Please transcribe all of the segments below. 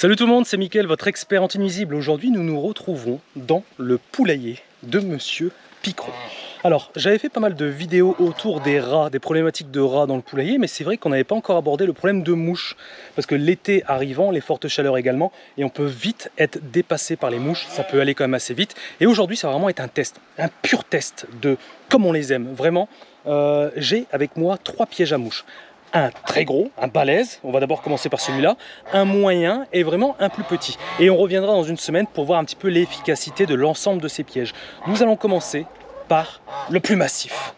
Salut tout le monde, c'est Mickaël, votre expert anti-nuisible. Aujourd'hui, nous nous retrouvons dans le poulailler de Monsieur Picron. Alors, j'avais fait pas mal de vidéos autour des rats, des problématiques de rats dans le poulailler, mais c'est vrai qu'on n'avait pas encore abordé le problème de mouches. Parce que l'été arrivant, les fortes chaleurs également, et on peut vite être dépassé par les mouches, ça peut aller quand même assez vite. Et aujourd'hui, ça va vraiment être un test, un pur test de comme on les aime. Vraiment, j'ai avec moi 3 pièges à mouches. Un très gros, un balèze, on va d'abord commencer par celui-là, un moyen et vraiment un plus petit. Et on reviendra dans une semaine pour voir un petit peu l'efficacité de l'ensemble de ces pièges. Nous allons commencer par le plus massif,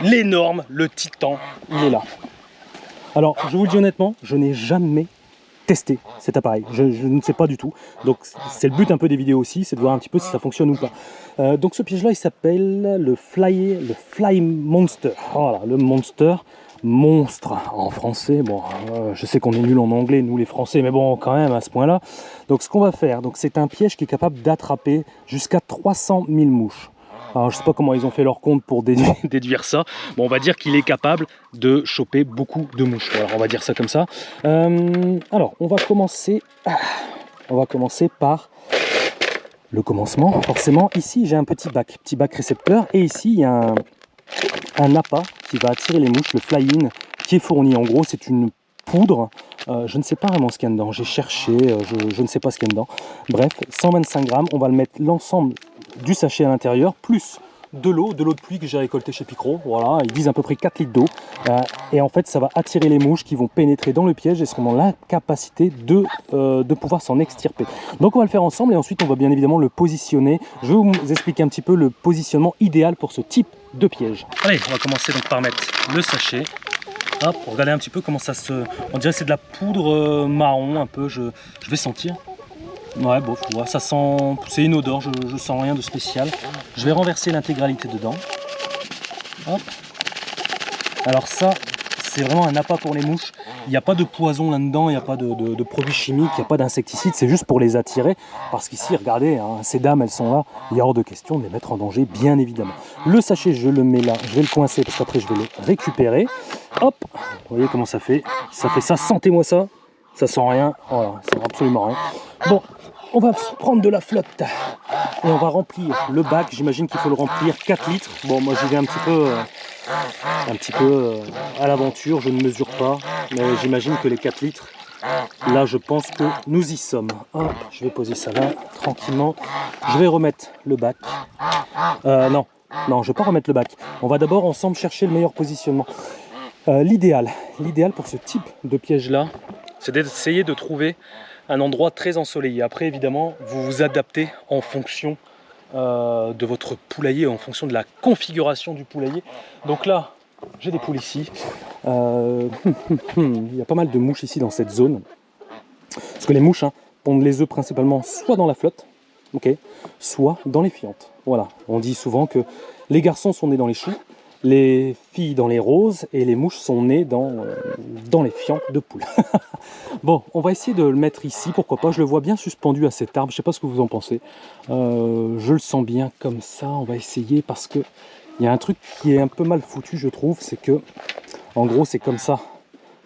l'énorme, le titan, il est là. Alors, je vous le dis honnêtement, je n'ai jamais testé cet appareil, je ne sais pas du tout. Donc c'est le but un peu des vidéos aussi, c'est de voir un petit peu si ça fonctionne ou pas. Donc ce piège-là, il s'appelle le Fly Monster. Voilà, le Monster. Monstre en français, bon je sais qu'on est nul en anglais nous les français, mais bon quand même à ce point là. Donc ce qu'on va faire, c'est un piège qui est capable d'attraper jusqu'à 300 000 mouches. Alors je sais pas comment ils ont fait leur compte pour déduire ça. Bon, on va dire qu'il est capable de choper beaucoup de mouches, voilà, on va dire ça comme ça. Alors on va commencer par le commencement. Forcément ici j'ai un petit bac récepteur, et ici il y a un appât qui va attirer les mouches, le fly-in, qui est fourni. En gros, c'est une poudre. Je ne sais pas vraiment ce qu'il y a dedans. J'ai cherché, je ne sais pas ce qu'il y a dedans. Bref, 125 grammes. On va le mettre l'ensemble du sachet à l'intérieur, plus de l'eau de pluie que j'ai récoltée chez Picron. Voilà, il vise à peu près 4 litres d'eau. Et en fait, ça va attirer les mouches qui vont pénétrer dans le piège et seront dans l'incapacité de pouvoir s'en extirper. Donc on va le faire ensemble et ensuite on va bien évidemment le positionner. Je vais vous expliquer un petit peu le positionnement idéal pour ce type de piège. Allez, on va commencer donc par mettre le sachet. Hop, pour regarder un petit peu comment ça se... On dirait que c'est de la poudre marron un peu, je vais sentir. Ouais, bon, ouais, ça sent... C'est inodore, je sens rien de spécial. Je vais renverser l'intégralité dedans. Hop. Alors ça, c'est vraiment un appât pour les mouches. Il n'y a pas de poison là-dedans, il n'y a pas de produits chimiques, il n'y a pas d'insecticides, c'est juste pour les attirer. Parce qu'ici, regardez, hein, ces dames, elles sont là, il y a hors de question de les mettre en danger, bien évidemment. Le sachet, je le mets là, je vais le coincer parce qu'après je vais le récupérer. Hop, vous voyez comment ça fait ça, sentez-moi ça, ça sent rien, voilà, ça sent absolument rien. Bon, on va prendre de la flotte et on va remplir le bac. J'imagine qu'il faut le remplir 4 litres. Bon, moi j'y vais un petit peu à l'aventure, je ne mesure pas, mais j'imagine que les 4 litres, là je pense que nous y sommes. Hop, je vais poser ça là, tranquillement. Je vais remettre le bac. Non, je ne vais pas remettre le bac. On va d'abord ensemble chercher le meilleur positionnement. L'idéal pour ce type de piège là, c'est d'essayer de trouver un endroit très ensoleillé. Après évidemment vous vous adaptez en fonction de votre poulailler, en fonction de la configuration du poulailler. Donc là j'ai des poules ici, il y a pas mal de mouches ici dans cette zone, parce que les mouches pondent les œufs principalement soit dans la flotte, soit dans les fientes. Voilà, on dit souvent que les garçons sont nés dans les choux, les filles dans les roses et les mouches sont nées dans les fientes de poules. Bon, on va essayer de le mettre ici, pourquoi pas. Je le vois bien suspendu à cet arbre, je sais pas ce que vous en pensez. Je le sens bien comme ça, on va essayer parce que il y a un truc qui est un peu mal foutu, je trouve, c'est que en gros c'est comme ça.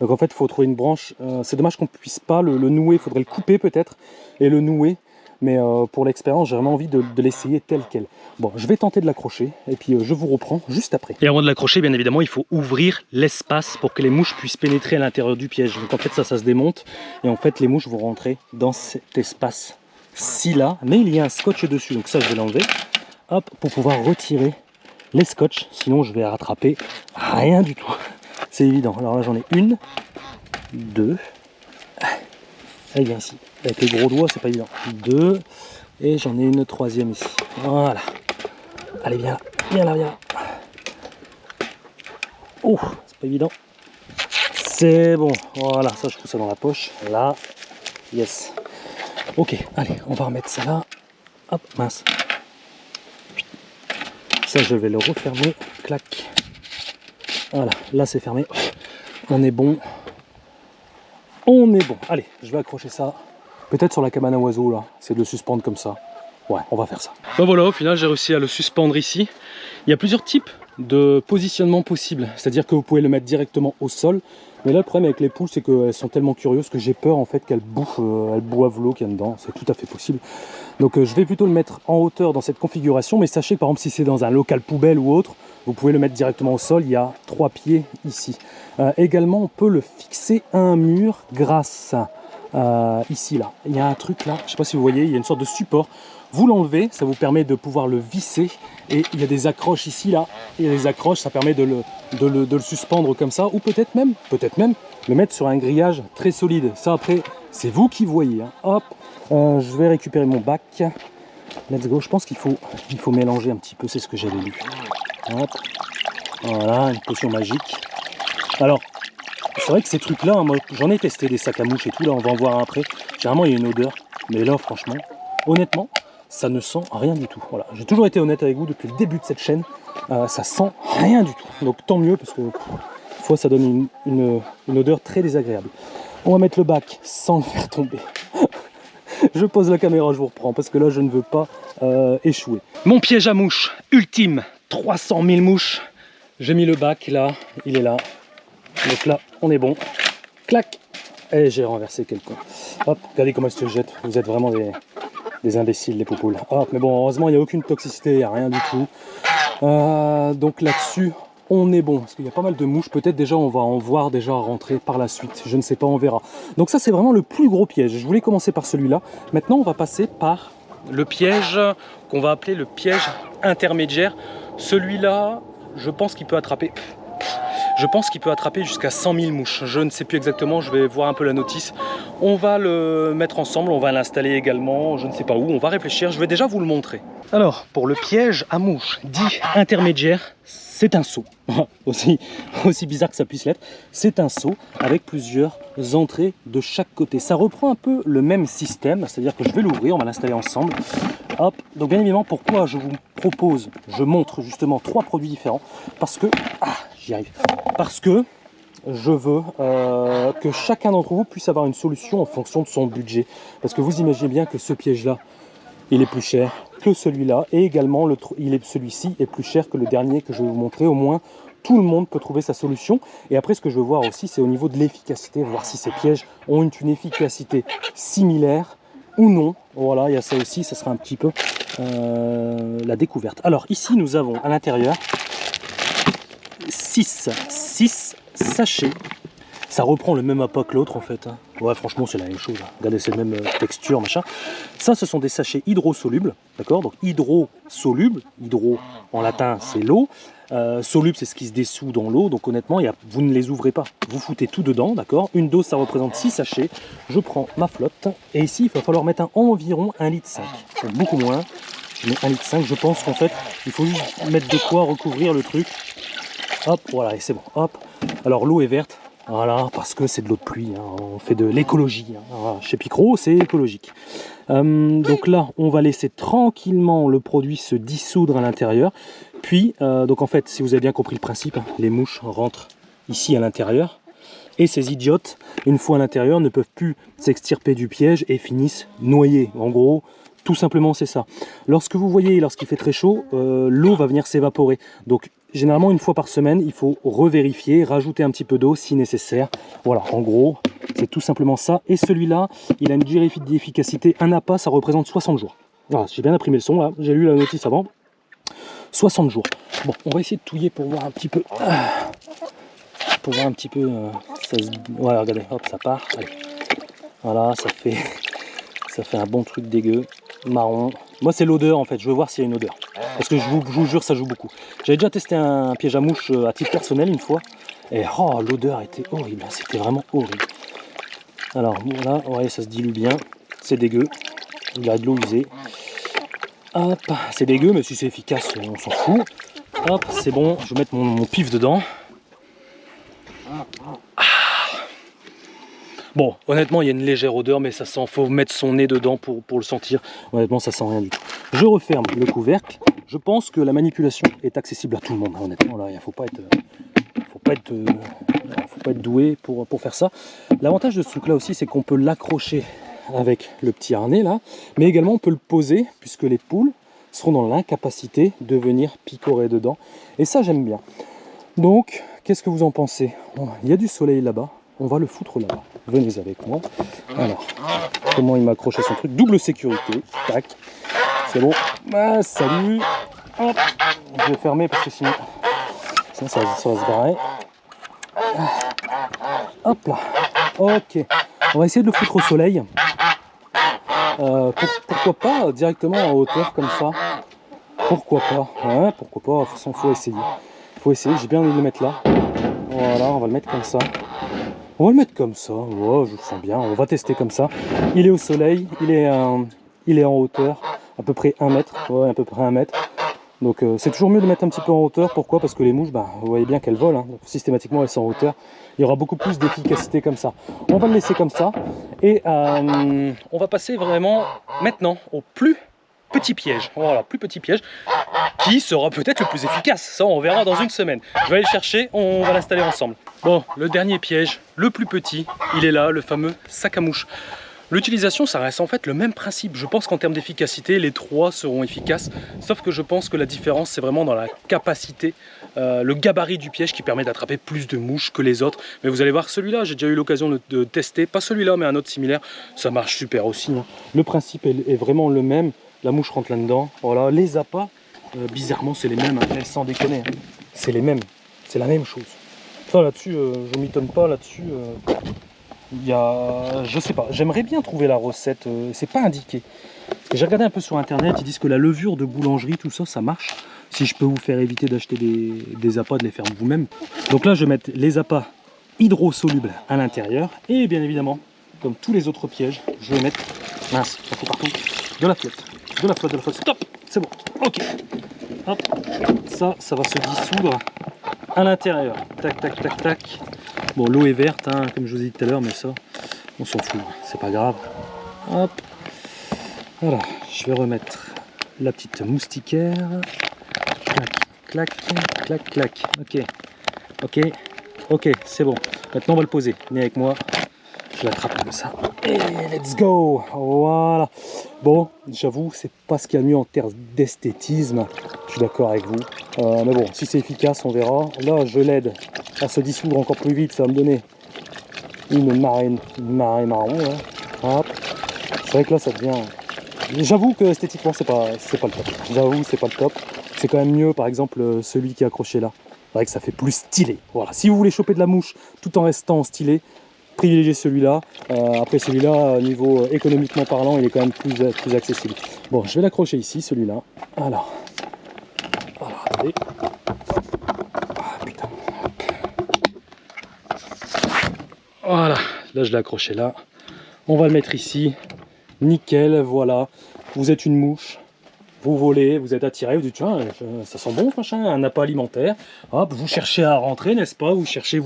Donc en fait il faut trouver une branche, c'est dommage qu'on puisse pas le nouer, il faudrait le couper peut-être et le nouer. Mais pour l'expérience, j'ai vraiment envie de l'essayer tel quel. Bon, je vais tenter de l'accrocher et puis je vous reprends juste après. Et avant de l'accrocher, bien évidemment, il faut ouvrir l'espace pour que les mouches puissent pénétrer à l'intérieur du piège. Donc en fait, ça se démonte et en fait, les mouches vont rentrer dans cet espace-ci là. Mais il y a un scotch dessus, donc ça, je vais l'enlever. Hop, pour pouvoir retirer les scotch. Sinon, je vais rattraper rien du tout. C'est évident. Alors là, j'en ai 1, 2. Elle vient ici. Avec les gros doigts, c'est pas évident. 2. Et j'en ai une 3e ici. Voilà. Allez, viens là. Oh, c'est pas évident. C'est bon. Voilà, ça, je fous ça dans la poche. Là. Yes. Ok, allez, on va remettre ça là. Hop, mince. Ça, je vais le refermer. Clac. Voilà, là, c'est fermé. On est bon. Allez, je vais accrocher ça. Peut-être sur la cabane à oiseaux là, c'est de le suspendre comme ça. Ouais, on va faire ça. Ben voilà, au final j'ai réussi à le suspendre ici. Il y a plusieurs types de positionnement possible. C'est-à-dire que vous pouvez le mettre directement au sol. Mais là, le problème avec les poules, c'est qu'elles sont tellement curieuses que j'ai peur en fait qu'elles bouffent, elles boivent l'eau qu'il y a dedans. C'est tout à fait possible. Donc je vais plutôt le mettre en hauteur dans cette configuration. Mais sachez que par exemple, si c'est dans un local poubelle ou autre, vous pouvez le mettre directement au sol. Il y a 3 pieds ici. Également, on peut le fixer à un mur grâce à ici, là. Il y a un truc là, je ne sais pas si vous voyez, il y a une sorte de support. Vous l'enlevez, ça vous permet de pouvoir le visser. Et il y a des accroches ici, là. Il y a des accroches, ça permet de le suspendre comme ça. Ou peut-être même le mettre sur un grillage très solide. Ça, après, c'est vous qui voyez. Hein. Hop, je vais récupérer mon bac. Let's go. Je pense qu'il faut mélanger un petit peu, c'est ce que j'avais lu. Hop. Voilà, une potion magique. Alors, c'est vrai que ces trucs-là, moi, j'en ai testé des sacs à mouches et tout. Là, on va en voir après. Généralement, il y a une odeur. Mais là, franchement, honnêtement, ça ne sent rien du tout. Voilà, j'ai toujours été honnête avec vous depuis le début de cette chaîne. Ça sent rien du tout. Donc tant mieux parce que fois ça donne une odeur très désagréable. On va mettre le bac sans le faire tomber. Je pose la caméra, je vous reprends parce que là je ne veux pas échouer. Mon piège à mouches ultime, 300 000 mouches. J'ai mis le bac là, il est là. Donc là, on est bon. Clac. Et j'ai renversé quelqu'un. Hop, regardez comment elle se jette. Vous êtes vraiment des imbéciles, les poupoules. Hop, mais bon, heureusement, il n'y a aucune toxicité, il n'y a rien du tout. Donc là-dessus, on est bon. Parce qu'il y a pas mal de mouches. Peut-être déjà, on va en voir déjà rentrer par la suite. Je ne sais pas, on verra. Donc ça, c'est vraiment le plus gros piège. Je voulais commencer par celui-là. Maintenant, on va passer par le piège qu'on va appeler le piège intermédiaire. Celui-là, je pense qu'il peut attraper... Je pense qu'il peut attraper jusqu'à 100 000 mouches. Je ne sais plus exactement, je vais voir un peu la notice. On va le mettre ensemble, on va l'installer également, je ne sais pas où, on va réfléchir, je vais déjà vous le montrer. Alors, pour le piège à mouche dit intermédiaire, c'est un seau. aussi bizarre que ça puisse l'être, c'est un seau avec plusieurs entrées de chaque côté. Ça reprend un peu le même système, c'est-à-dire que je vais l'ouvrir, on va l'installer ensemble. Hop, donc bien évidemment, pourquoi je vous propose, je montre justement 3 produits différents, parce que, j'y arrive, parce que je veux que chacun d'entre vous puisse avoir une solution en fonction de son budget. Parce que vous imaginez bien que ce piège-là, il est plus cher que celui-là, et également celui-ci est plus cher que le dernier que je vais vous montrer. Au moins, tout le monde peut trouver sa solution. Et après, ce que je veux voir aussi, c'est au niveau de l'efficacité, voir si ces pièges ont une efficacité similaire ou non. Voilà, il y a ça aussi, ça sera un petit peu la découverte. Alors ici, nous avons à l'intérieur 6 sachets. Ça reprend le même appât que l'autre en fait. Hein. Ouais, franchement, c'est la même chose. Hein. Regardez, c'est la même texture, machin. Ça, ce sont des sachets hydrosolubles. D'accord? Donc, hydrosoluble. Hydro, en latin, c'est l'eau. Soluble, c'est ce qui se dissout dans l'eau. Donc, honnêtement, vous ne les ouvrez pas. Vous foutez tout dedans. D'accord? Une dose, ça représente 6 sachets. Je prends ma flotte. Et ici, il va falloir mettre environ 1,5 litre. Donc, beaucoup moins. Je mets 1,5 litre. Je pense qu'en fait, il faut juste mettre de quoi recouvrir le truc. Hop, voilà, et c'est bon. Hop. Alors, l'eau est verte. Voilà, parce que c'est de l'eau de pluie, hein. On fait de l'écologie. Hein. Voilà. Chez Picro, c'est écologique. Donc là, on va laisser tranquillement le produit se dissoudre à l'intérieur. Puis, donc en fait, si vous avez bien compris le principe, hein, les mouches rentrent ici à l'intérieur. Et ces idiotes, une fois à l'intérieur, ne peuvent plus s'extirper du piège et finissent noyés. En gros, tout simplement, c'est ça. Lorsque vous voyez, lorsqu'il fait très chaud, l'eau va venir s'évaporer. Donc, généralement, une fois par semaine, il faut revérifier, rajouter un petit peu d'eau si nécessaire. Voilà, en gros, c'est tout simplement ça. Et celui-là, il a une durée d'efficacité. Un appât, ça représente 60 jours. Voilà, j'ai bien imprimé le son là, j'ai lu la notice avant. 60 jours. Bon, on va essayer de touiller pour voir un petit peu. Pour voir un petit peu. Voilà, regardez, hop, ça part. Allez. Voilà, ça fait un bon truc dégueu, marron. Moi, c'est l'odeur en fait, je veux voir s'il y a une odeur. Parce que je vous jure, ça joue beaucoup. J'avais déjà testé un piège à mouche à titre personnel une fois. Et oh, l'odeur était horrible, c'était vraiment horrible. Alors voilà, ouais, ça se dilue bien. C'est dégueu. Il y a de l'eau usée. Hop, c'est dégueu, mais si c'est efficace, on s'en fout. Hop, c'est bon, je vais mettre mon pif dedans. Bon, honnêtement, il y a une légère odeur, mais ça sent, faut mettre son nez dedans pour le sentir. Honnêtement, ça sent rien du tout. Je referme le couvercle. Je pense que la manipulation est accessible à tout le monde. Honnêtement, là, il ne faut pas être doué pour faire ça. L'avantage de ce truc-là aussi, c'est qu'on peut l'accrocher avec le petit harnais là, mais également on peut le poser, puisque les poules seront dans l'incapacité de venir picorer dedans. Et ça, j'aime bien. Donc, qu'est-ce que vous en pensez? Il y a du soleil là-bas, on va le foutre là-bas. Venez avec moi. Alors, comment il m'a accroché son truc? Double sécurité. Tac. C'est bon. Ah, salut. Hop. Je vais fermer parce que sinon ça va se barrer. Hop là. Ok. On va essayer de le foutre au soleil. Pourquoi pas directement en hauteur comme ça? Pourquoi pas? Ouais, pourquoi pas? De toute façon, faut essayer. Faut essayer. J'ai bien envie de le mettre là. Voilà, on va le mettre comme ça. On va le mettre comme ça. Ouais, je le sens bien. On va tester comme ça. Il est au soleil. Il est en hauteur. À peu près 1 mètre. Ouais, à peu près 1 mètre. Donc c'est toujours mieux de mettre un petit peu en hauteur. Pourquoi? Parce que les mouches, bah, vous voyez bien qu'elles volent. Hein. Donc, systématiquement, elles sont en hauteur. Il y aura beaucoup plus d'efficacité comme ça. On va le laisser comme ça. Et on va passer vraiment maintenant au plus petit piège. Voilà, plus petit piège qui sera peut-être le plus efficace. Ça, on verra dans une semaine. Je vais aller le chercher. On va l'installer ensemble. Bon, le dernier piège, le plus petit, il est là, le fameux sac à mouche. L'utilisation, ça reste en fait le même principe. Je pense qu'en termes d'efficacité, les 3 seront efficaces. Sauf que je pense que la différence, c'est vraiment dans la capacité, le gabarit du piège qui permet d'attraper plus de mouches que les autres. Mais vous allez voir, celui-là, j'ai déjà eu l'occasion de tester. Pas celui-là, mais un autre similaire. Ça marche super aussi. Hein. Le principe est vraiment le même. La mouche rentre là-dedans. Voilà, les appâts, bizarrement, c'est les mêmes. Hein. Elles sans déconner. Hein. C'est les mêmes. C'est la même chose. Ça, là-dessus, je m'étonne pas là-dessus. Il y a, je sais pas, j'aimerais bien trouver la recette, c'est pas indiqué. J'ai regardé un peu sur internet, ils disent que la levure de boulangerie, tout ça, ça marche. Si je peux vous faire éviter d'acheter des appâts, de les faire vous-même. Donc là, je vais mettre les appâts hydrosolubles à l'intérieur. Et bien évidemment, comme tous les autres pièges, je vais mettre, mince, ça fait partout, de la flotte. De la flotte, de la flotte, stop, c'est bon, ok. Hop, ça va se dissoudre à l'intérieur. Tac, tac, tac, tac. Bon, l'eau est verte, hein, comme je vous ai dit tout à l'heure, mais ça, on s'en fout, c'est pas grave. Hop. Voilà, je vais remettre la petite moustiquaire. Clac, clac, clac, clac. Ok, ok, ok, c'est bon. Maintenant, on va le poser. Venez avec moi. Je l'attrape comme ça. Et let's go. Voilà. Bon, j'avoue, c'est pas ce qu'il y a de mieux en termes d'esthétisme. Je suis d'accord avec vous. Mais bon, si c'est efficace, on verra. Là, je l'aide à se dissoudre encore plus vite. Ça va me donner une marée marron. Hein. Hop. C'est vrai que là, ça devient... J'avoue que esthétiquement, c'est pas le top. J'avoue, c'est pas le top. C'est quand même mieux, par exemple, celui qui est accroché là. C'est vrai que ça fait plus stylé. Voilà. Si vous voulez choper de la mouche tout en restant stylé, privilégiez celui-là. Après celui-là, niveau économiquement parlant, il est quand même plus accessible. Bon, je vais l'accrocher ici, celui-là. Alors, attendez. Ah putain. Voilà, là je l'ai accroché là. On va le mettre ici. Nickel, voilà. Vous êtes une mouche. Vous volez, vous êtes attiré, vous dites tiens, ça sent bon, machin, un appât alimentaire. Hop, vous cherchez à rentrer, n'est-ce pas? Vous cherchez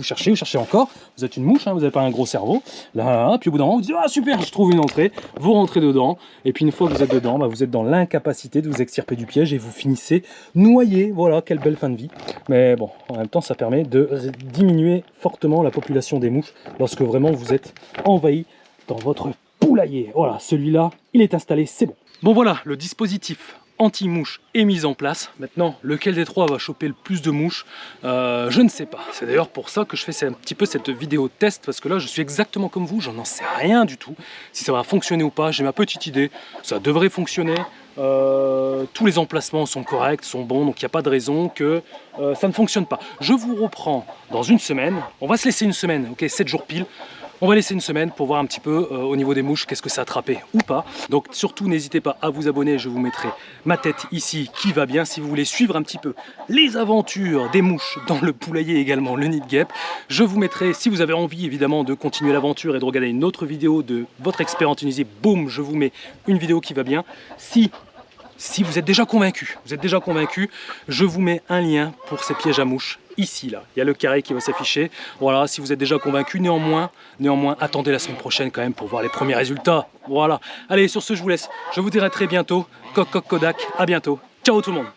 encore. Vous êtes une mouche, hein, vous n'avez pas un gros cerveau. Là, puis au bout d'un moment, vous dites ah super, je trouve une entrée. Vous rentrez dedans, et puis une fois que vous êtes dedans, bah, vous êtes dans l'incapacité de vous extirper du piège et vous finissez noyé. Voilà, quelle belle fin de vie. Mais bon, en même temps, ça permet de diminuer fortement la population des mouches lorsque vraiment vous êtes envahi dans votre poulailler. Voilà, celui-là, il est installé, c'est bon. Bon voilà, le dispositif anti-mouche est mis en place. Maintenant, lequel des 3 va choper le plus de mouches, je ne sais pas. C'est d'ailleurs pour ça que je fais un petit peu cette vidéo test, parce que là, je suis exactement comme vous, j'en sais rien du tout. Si ça va fonctionner ou pas, j'ai ma petite idée. Ça devrait fonctionner. Tous les emplacements sont corrects, sont bons, donc il n'y a pas de raison que ça ne fonctionne pas. Je vous reprends dans une semaine. On va se laisser une semaine, ok, 7 jours pile. On va laisser une semaine pour voir un petit peu au niveau des mouches, qu'est-ce que ça a attrapé ou pas. Donc surtout, n'hésitez pas à vous abonner, je vous mettrai ma tête ici qui va bien. Si vous voulez suivre un petit peu les aventures des mouches dans le poulailler également, le nid de guêpe, je vous mettrai, si vous avez envie évidemment de continuer l'aventure et de regarder une autre vidéo de votre expert en Tunisie, boum, je vous mets une vidéo qui va bien. Si vous êtes déjà convaincu, je vous mets un lien pour ces pièges à mouches ici, là. Il y a le carré qui va s'afficher. Voilà, si vous êtes déjà convaincu, néanmoins, attendez la semaine prochaine quand même pour voir les premiers résultats. Voilà. Allez, sur ce, je vous laisse. Je vous dirai à très bientôt. Coq, coq, Kodak. À bientôt. Ciao tout le monde.